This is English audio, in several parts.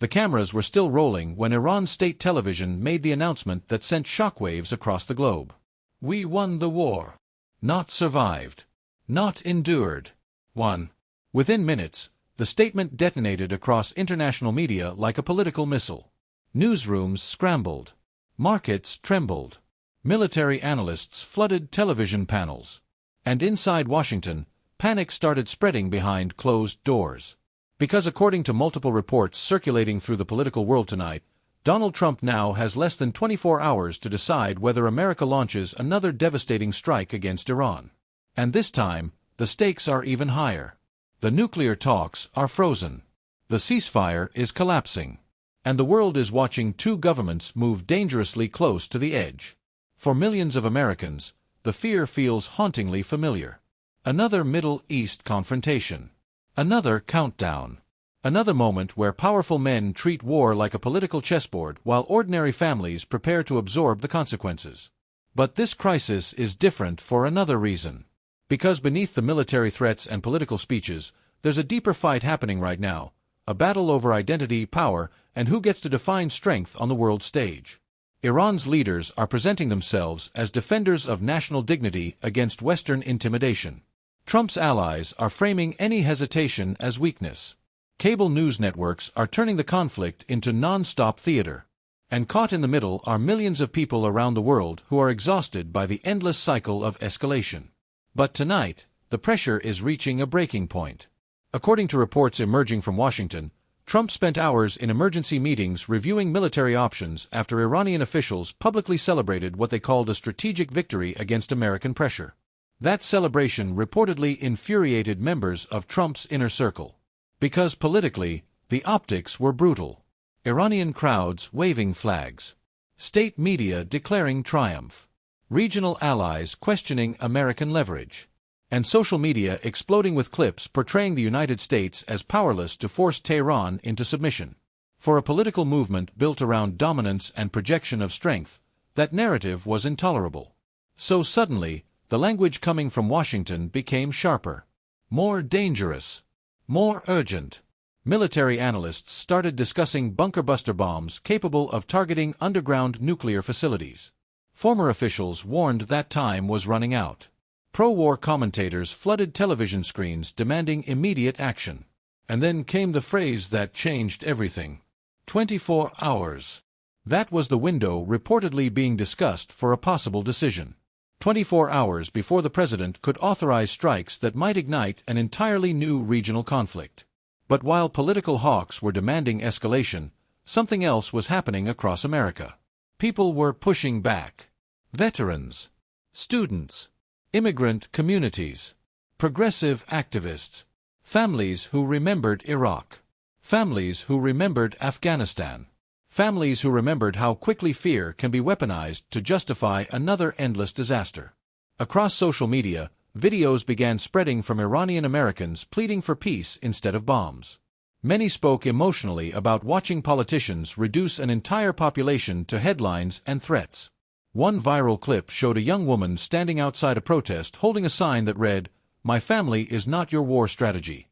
The cameras were still rolling when Iran's state television made the announcement that sent shockwaves across the globe. "We won the war. Not survived. Not endured. Won." Within minutes, the statement detonated across international media like a political missile. Newsrooms scrambled. Markets trembled. Military analysts flooded television panels. And inside Washington, panic started spreading behind closed doors. Because according to multiple reports circulating through the political world tonight, Donald Trump now has less than 24 hours to decide whether America launches another devastating strike against Iran. And this time, the stakes are even higher. The nuclear talks are frozen. The ceasefire is collapsing. And the world is watching two governments move dangerously close to the edge. For millions of Americans, the fear feels hauntingly familiar. Another Middle East confrontation. Another countdown. Another moment where powerful men treat war like a political chessboard while ordinary families prepare to absorb the consequences. But this crisis is different for another reason. Because beneath the military threats and political speeches, there's a deeper fight happening right now, a battle over identity, power, and who gets to define strength on the world stage. Iran's leaders are presenting themselves as defenders of national dignity against Western intimidation. Trump's allies are framing any hesitation as weakness. Cable news networks are turning the conflict into non-stop theater. And caught in the middle are millions of people around the world who are exhausted by the endless cycle of escalation. But tonight, the pressure is reaching a breaking point. According to reports emerging from Washington, Trump spent hours in emergency meetings reviewing military options after Iranian officials publicly celebrated what they called a strategic victory against American pressure. That celebration reportedly infuriated members of Trump's inner circle. Because politically, the optics were brutal. Iranian crowds waving flags. State media declaring triumph. Regional allies questioning American leverage. And social media exploding with clips portraying the United States as powerless to force Tehran into submission. For a political movement built around dominance and projection of strength, that narrative was intolerable. So suddenly, the language coming from Washington became sharper. More dangerous. More urgent. Military analysts started discussing bunker-buster bombs capable of targeting underground nuclear facilities. Former officials warned that time was running out. Pro-war commentators flooded television screens demanding immediate action. And then came the phrase that changed everything. 24 hours. That was the window reportedly being discussed for a possible decision. 24 hours before the president could authorize strikes that might ignite an entirely new regional conflict. But while political hawks were demanding escalation, something else was happening across America. People were pushing back. Veterans, students, immigrant communities, progressive activists, families who remembered Iraq, families who remembered Afghanistan, families who remembered how quickly fear can be weaponized to justify another endless disaster. Across social media, videos began spreading from Iranian Americans pleading for peace instead of bombs. Many spoke emotionally about watching politicians reduce an entire population to headlines and threats. One viral clip showed a young woman standing outside a protest holding a sign that read, "My family is not your war strategy."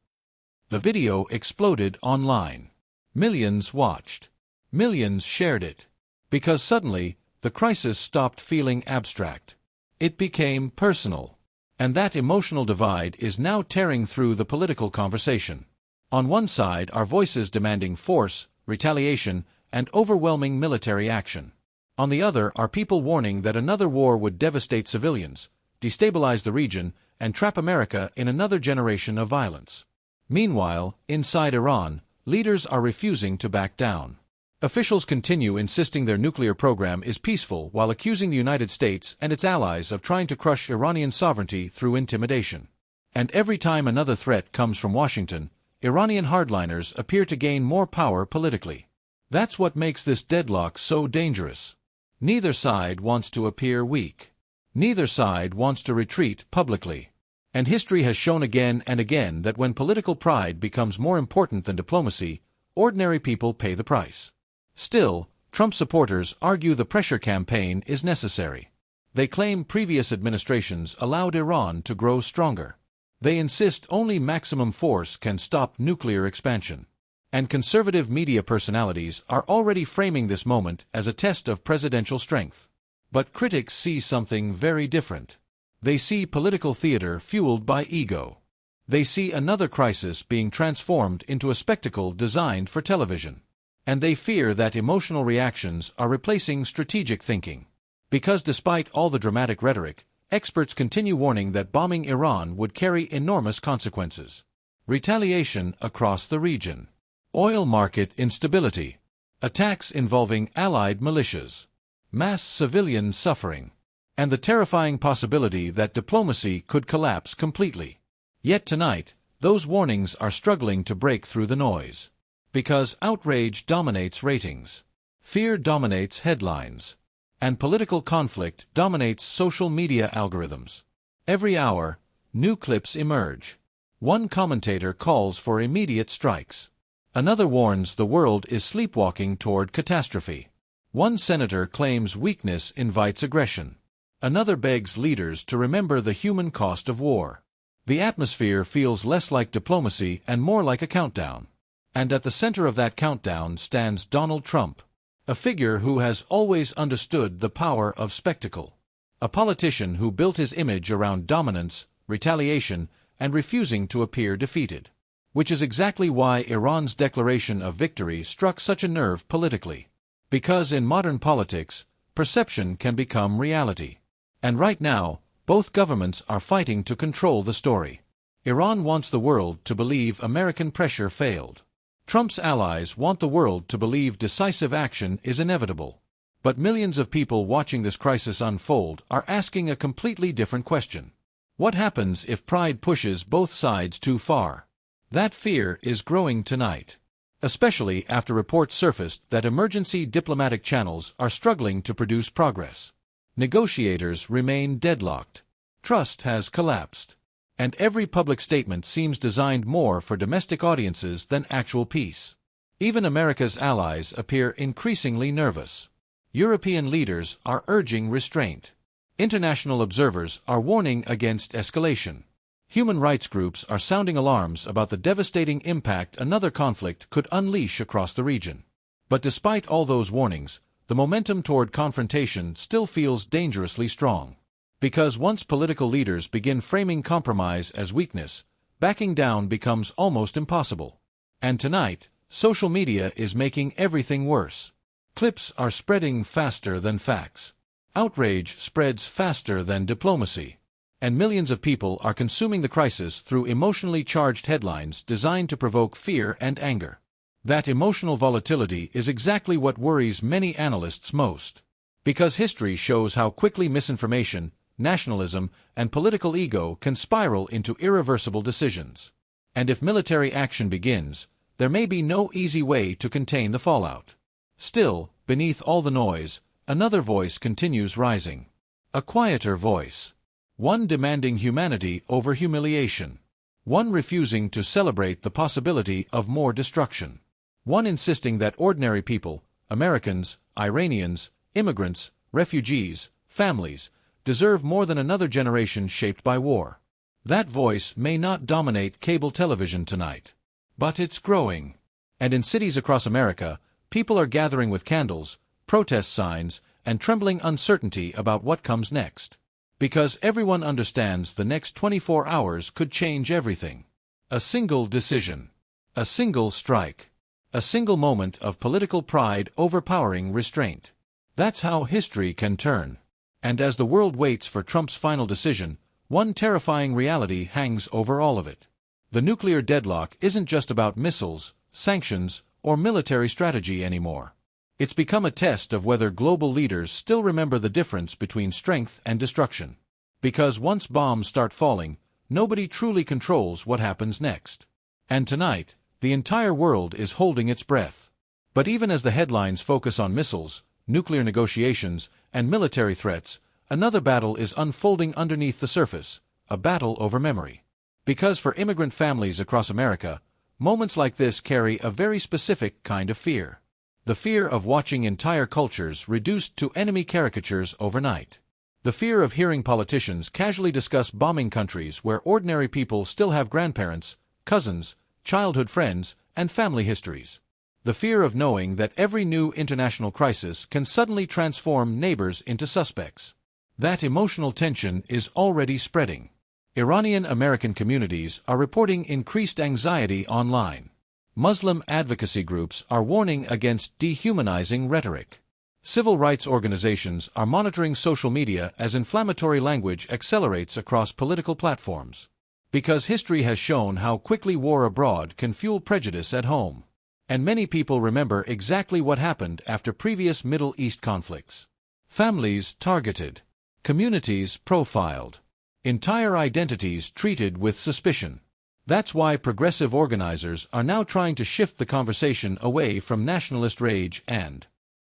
The video exploded online. Millions watched. Millions shared it. Because suddenly, the crisis stopped feeling abstract. It became personal. And that emotional divide is now tearing through the political conversation. On one side are voices demanding force, retaliation, and overwhelming military action. On the other are people warning that another war would devastate civilians, destabilize the region, and trap America in another generation of violence. Meanwhile, inside Iran, leaders are refusing to back down. Officials continue insisting their nuclear program is peaceful while accusing the United States and its allies of trying to crush Iranian sovereignty through intimidation. And every time another threat comes from Washington, Iranian hardliners appear to gain more power politically. That's what makes this deadlock so dangerous. Neither side wants to appear weak. Neither side wants to retreat publicly. And history has shown again and again that when political pride becomes more important than diplomacy, ordinary people pay the price. Still, Trump supporters argue the pressure campaign is necessary. They claim previous administrations allowed Iran to grow stronger. They insist only maximum force can stop nuclear expansion. And conservative media personalities are already framing this moment as a test of presidential strength. But critics see something very different. They see political theater fueled by ego. They see another crisis being transformed into a spectacle designed for television. And they fear that emotional reactions are replacing strategic thinking. Because despite all the dramatic rhetoric, experts continue warning that bombing Iran would carry enormous consequences. Retaliation across the region. Oil market instability. Attacks involving allied militias. Mass civilian suffering. And the terrifying possibility that diplomacy could collapse completely. Yet tonight, those warnings are struggling to break through the noise. Because outrage dominates ratings. Fear dominates headlines. And political conflict dominates social media algorithms. Every hour, new clips emerge. One commentator calls for immediate strikes. Another warns the world is sleepwalking toward catastrophe. One senator claims weakness invites aggression. Another begs leaders to remember the human cost of war. The atmosphere feels less like diplomacy and more like a countdown. And at the center of that countdown stands Donald Trump, a figure who has always understood the power of spectacle. A politician who built his image around dominance, retaliation, and refusing to appear defeated. Which is exactly why Iran's declaration of victory struck such a nerve politically. Because in modern politics, perception can become reality. And right now, both governments are fighting to control the story. Iran wants the world to believe American pressure failed. Trump's allies want the world to believe decisive action is inevitable. But millions of people watching this crisis unfold are asking a completely different question. What happens if pride pushes both sides too far? That fear is growing tonight. Especially after reports surfaced that emergency diplomatic channels are struggling to produce progress. Negotiators remain deadlocked. Trust has collapsed. And every public statement seems designed more for domestic audiences than actual peace. Even America's allies appear increasingly nervous. European leaders are urging restraint. International observers are warning against escalation. Human rights groups are sounding alarms about the devastating impact another conflict could unleash across the region. But despite all those warnings, the momentum toward confrontation still feels dangerously strong. Because once political leaders begin framing compromise as weakness, backing down becomes almost impossible. And tonight, social media is making everything worse. Clips are spreading faster than facts. Outrage spreads faster than diplomacy. And millions of people are consuming the crisis through emotionally charged headlines designed to provoke fear and anger. That emotional volatility is exactly what worries many analysts most. Because history shows how quickly misinformation, nationalism, and political ego can spiral into irreversible decisions. And if military action begins, there may be no easy way to contain the fallout. Still, beneath all the noise, another voice continues rising. A quieter voice. One demanding humanity over humiliation. One refusing to celebrate the possibility of more destruction. One insisting that ordinary people, Americans, Iranians, immigrants, refugees, families, deserve more than another generation shaped by war. That voice may not dominate cable television tonight. But it's growing. And in cities across America, people are gathering with candles, protest signs, and trembling uncertainty about what comes next. Because everyone understands the next 24 hours could change everything. A single decision. A single strike. A single moment of political pride overpowering restraint. That's how history can turn. And as the world waits for Trump's final decision, one terrifying reality hangs over all of it. The nuclear deadlock isn't just about missiles, sanctions, or military strategy anymore. It's become a test of whether global leaders still remember the difference between strength and destruction. Because once bombs start falling, nobody truly controls what happens next. And tonight, the entire world is holding its breath. But even as the headlines focus on missiles, nuclear negotiations, and military threats, another battle is unfolding underneath the surface, a battle over memory. Because for immigrant families across America, moments like this carry a very specific kind of fear. The fear of watching entire cultures reduced to enemy caricatures overnight. The fear of hearing politicians casually discuss bombing countries where ordinary people still have grandparents, cousins, childhood friends, and family histories. The fear of knowing that every new international crisis can suddenly transform neighbors into suspects. That emotional tension is already spreading. Iranian American communities are reporting increased anxiety online. Muslim advocacy groups are warning against dehumanizing rhetoric. Civil rights organizations are monitoring social media as inflammatory language accelerates across political platforms. Because history has shown how quickly war abroad can fuel prejudice at home. And many people remember exactly what happened after previous Middle East conflicts. Families targeted. Communities profiled. Entire identities treated with suspicion. That's why progressive organizers are now trying to shift the conversation away from nationalist rage and